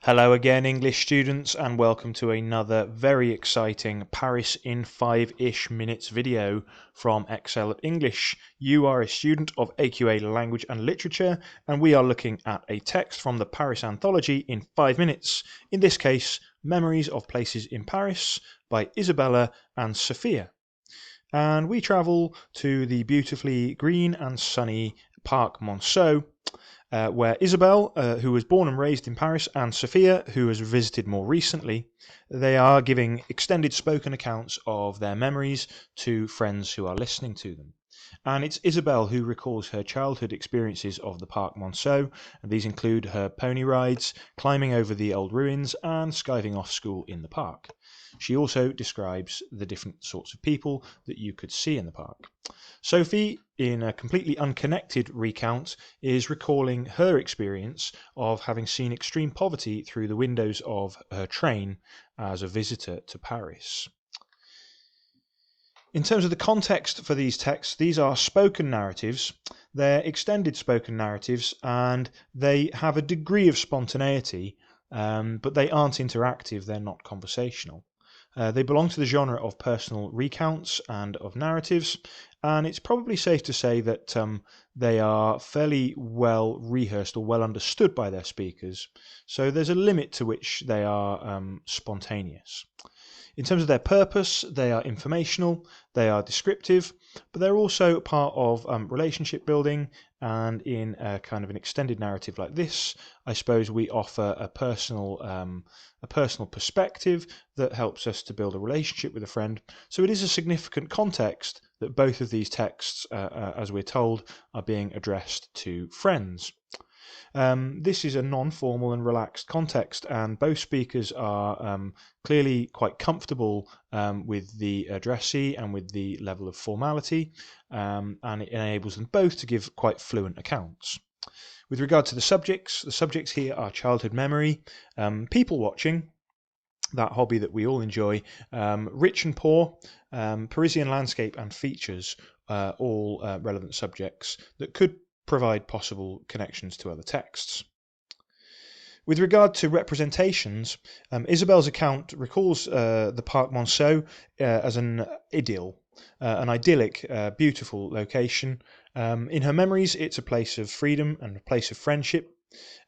Hello again, English students, and welcome to another very exciting Paris in 5-ish minutes video from Excel at English. You are a student of AQA Language and Literature, and we are looking at a text from the Paris Anthology in 5 minutes. In this case, Memories of Places in Paris by Isabelle and Sophia. And we travel to the beautifully green and sunny Parc Monceau, where Isabelle, who was born and raised in Paris, and Sophia, who has visited more recently, they are giving extended spoken accounts of their memories to friends who are listening to them. And it's Isabelle who recalls her childhood experiences of the Parc Monceau, and these include her pony rides, climbing over the old ruins, and skiving off school in the park. She also describes the different sorts of people that you could see in the park. Sophie, in a completely unconnected recount, is recalling her experience of having seen extreme poverty through the windows of her train as a visitor to Paris. In terms of the context for these texts, these are spoken narratives. They're extended spoken narratives, and they have a degree of spontaneity, but they aren't interactive, they're not conversational. They belong to the genre of personal recounts and of narratives, and it's probably safe to say that they are fairly well rehearsed or well understood by their speakers, so there's a limit to which they are spontaneous. In terms of their purpose, they are informational, they are descriptive, but they're also part of relationship building, and in a kind of an extended narrative like this, I suppose we offer a personal perspective that helps us to build a relationship with a friend. So it is a significant context that both of these texts, as we're told, are being addressed to friends. This is a non-formal and relaxed context, and both speakers are clearly quite comfortable with the addressee and with the level of formality, and it enables them both to give quite fluent accounts. With regard to the subjects here are childhood memory, people watching, that hobby that we all enjoy, rich and poor, Parisian landscape and features, all relevant subjects that could provide possible connections to other texts. With regard to representations, Isabelle's account recalls the Parc Monceau as an idyll, an idyllic, beautiful location. In her memories, it's a place of freedom and a place of friendship.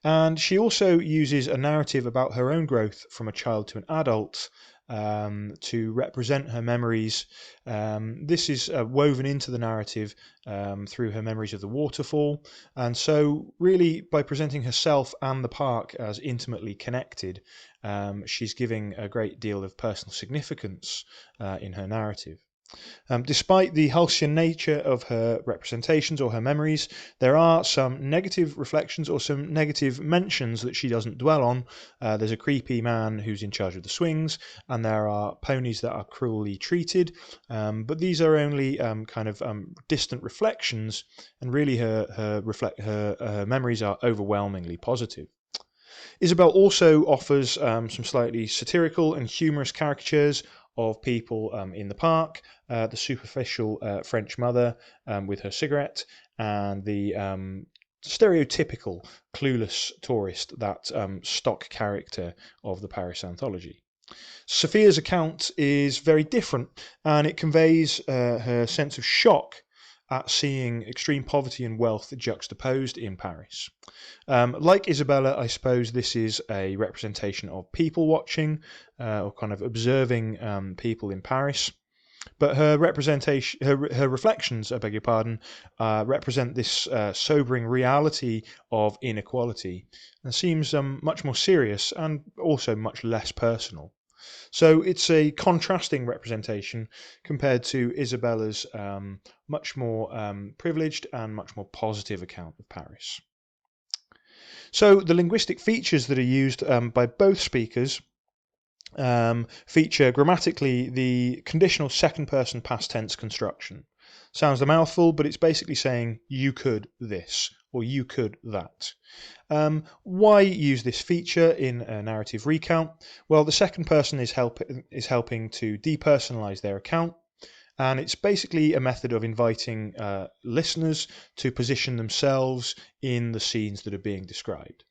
And she also uses a narrative about her own growth from a child to an adult to represent her memories. This is woven into the narrative through her memories of the waterfall, and so really by presenting herself and the park as intimately connected, she's giving a great deal of personal significance in her narrative. Despite the halcyon nature of her representations or her memories, there are some negative reflections or some negative mentions that she doesn't dwell on. There's a creepy man who's in charge of the swings, and there are ponies that are cruelly treated, but these are only distant reflections, and really her memories are overwhelmingly positive. Isabelle also offers some slightly satirical and humorous caricatures of people in the park, the superficial French mother with her cigarette, and the stereotypical clueless tourist, that stock character of the Paris Anthology. Sophia's account is very different, and it conveys her sense of shock at seeing extreme poverty and wealth juxtaposed in Paris. Like Isabella, I suppose this is a representation of people watching, or kind of observing people in Paris. But her reflections, I beg your pardon, represent this sobering reality of inequality, and seems much more serious and also much less personal. So it's a contrasting representation compared to Isabella's much more privileged and much more positive account of Paris. So the linguistic features that are used by both speakers feature grammatically the conditional second person past tense construction. Sounds a mouthful, but it's basically saying you could this or you could that. Why use this feature in a narrative recount? Well, the second person is helping to depersonalize their account, and it's basically a method of inviting listeners to position themselves in the scenes that are being described.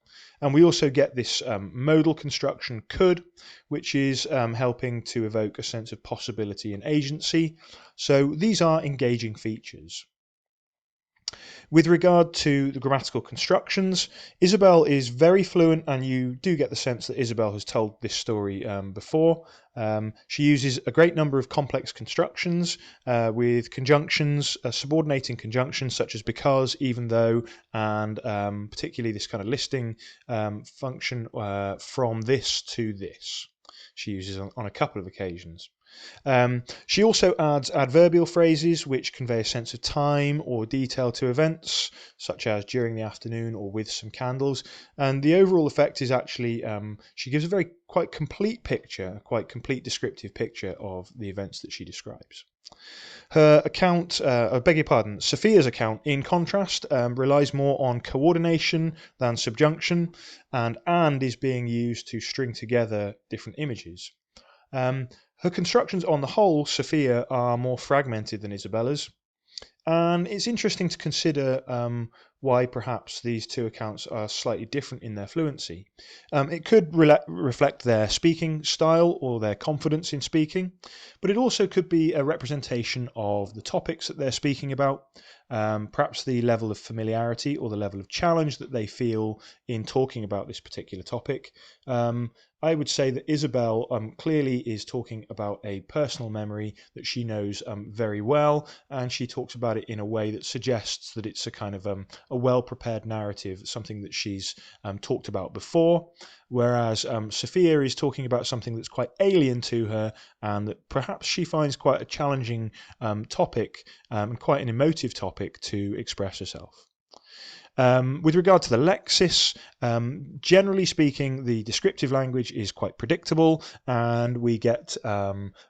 And we also get this modal construction could, which is helping to evoke a sense of possibility and agency. So these are engaging features. With regard to the grammatical constructions, Isabelle is very fluent, and you do get the sense that Isabelle has told this story before. She uses a great number of complex constructions with conjunctions, subordinating conjunctions such as because, even though, and particularly this kind of listing function from this to this. She uses on a couple of occasions. She also adds adverbial phrases which convey a sense of time or detail to events, such as during the afternoon or with some candles. And the overall effect is actually, she gives a quite complete picture, quite complete descriptive picture of the events that she describes. Her account, I beg your pardon, Sophia's account, in contrast, relies more on coordination than subjunction, and is being used to string together different images. Her constructions on the whole, Sophia, are more fragmented than Isabella's, and it's interesting to consider why perhaps these two accounts are slightly different in their fluency. It could reflect their speaking style or their confidence in speaking, but it also could be a representation of the topics that they're speaking about, perhaps the level of familiarity or the level of challenge that they feel in talking about this particular topic. I would say that Isabelle clearly is talking about a personal memory that she knows very well, and she talks about it in a way that suggests that it's a kind of a well-prepared narrative, something that she's talked about before, whereas Sophia is talking about something that's quite alien to her and that perhaps she finds quite a challenging topic and quite an emotive topic to express herself. With regard to the lexis, generally speaking, the descriptive language is quite predictable, and we get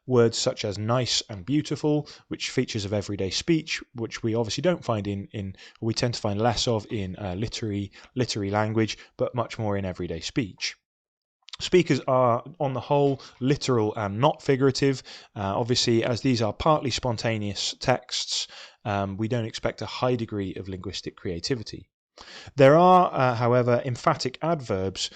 words such as nice and beautiful, which features of everyday speech, which we obviously don't find or we tend to find less of in literary language, but much more in everyday speech. Speakers are, on the whole, literal and not figurative. Obviously, as these are partly spontaneous texts, we don't expect a high degree of linguistic creativity. There are, however, emphatic adverbs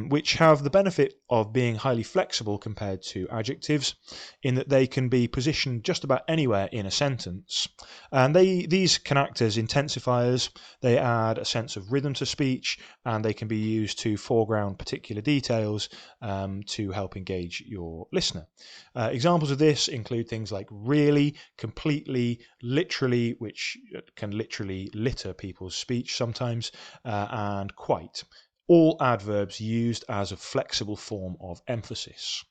which have the benefit of being highly flexible compared to adjectives, in that they can be positioned just about anywhere in a sentence. And these can act as intensifiers. They add a sense of rhythm to speech, and they can be used to foreground particular details to help engage your listener. Examples of this include things like really, completely, literally, which can literally litter people's speech sometimes, and quite. All adverbs used as a flexible form of emphasis.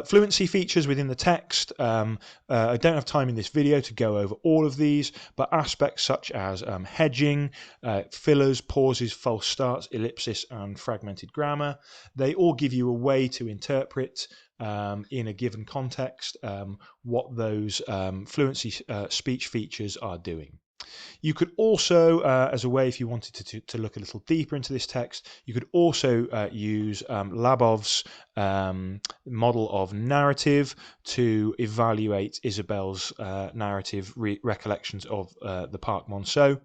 Fluency features within the text. I don't have time in this video to go over all of these, but aspects such as hedging, fillers, pauses, false starts, ellipsis, and fragmented grammar, they all give you a way to interpret in a given context what those fluency speech features are doing. You could also, as a way, if you wanted to look a little deeper into this text, you could also use Labov's model of narrative to evaluate Isabelle's narrative recollections of the Parc Monceau.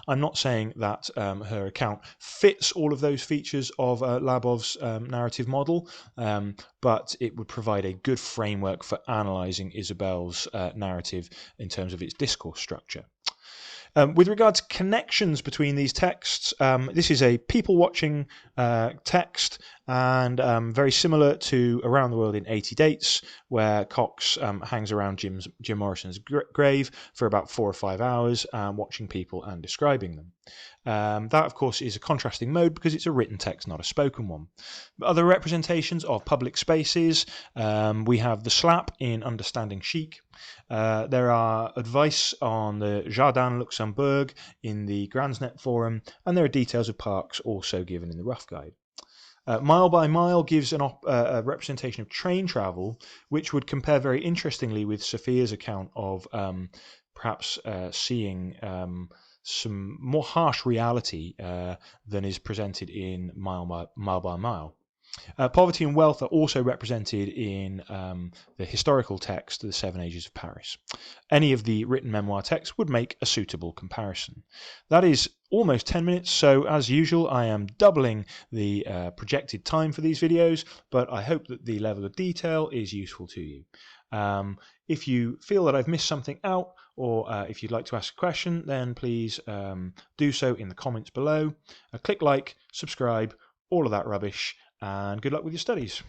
I'm not saying that her account fits all of those features of Labov's narrative model, but it would provide a good framework for analysing Isabelle's narrative in terms of its discourse structure. With regard to connections between these texts, this is a people-watching text, and very similar to Around the World in 80 Dates, where Cox hangs around Jim Morrison's grave for about 4 or 5 hours, watching people and describing them. That, of course, is a contrasting mode because it's a written text, not a spoken one. Other representations of public spaces, we have the slap in Understanding Chic. There are advice on the Jardin Luxembourg in the Gransnet forum, and there are details of parks also given in the Rough Guide. Mile by Mile gives a representation of train travel, which would compare very interestingly with Sophia's account of perhaps seeing some more harsh reality than is presented in Mile by Mile. Poverty and wealth are also represented in the historical text, The Seven Ages of Paris. Any of the written memoir texts would make a suitable comparison. That is almost 10 minutes, so as usual I am doubling the projected time for these videos, but I hope that the level of detail is useful to you. If you feel that I've missed something out, or if you'd like to ask a question, then please do so in the comments below. Click like, subscribe, all of that rubbish, and good luck with your studies.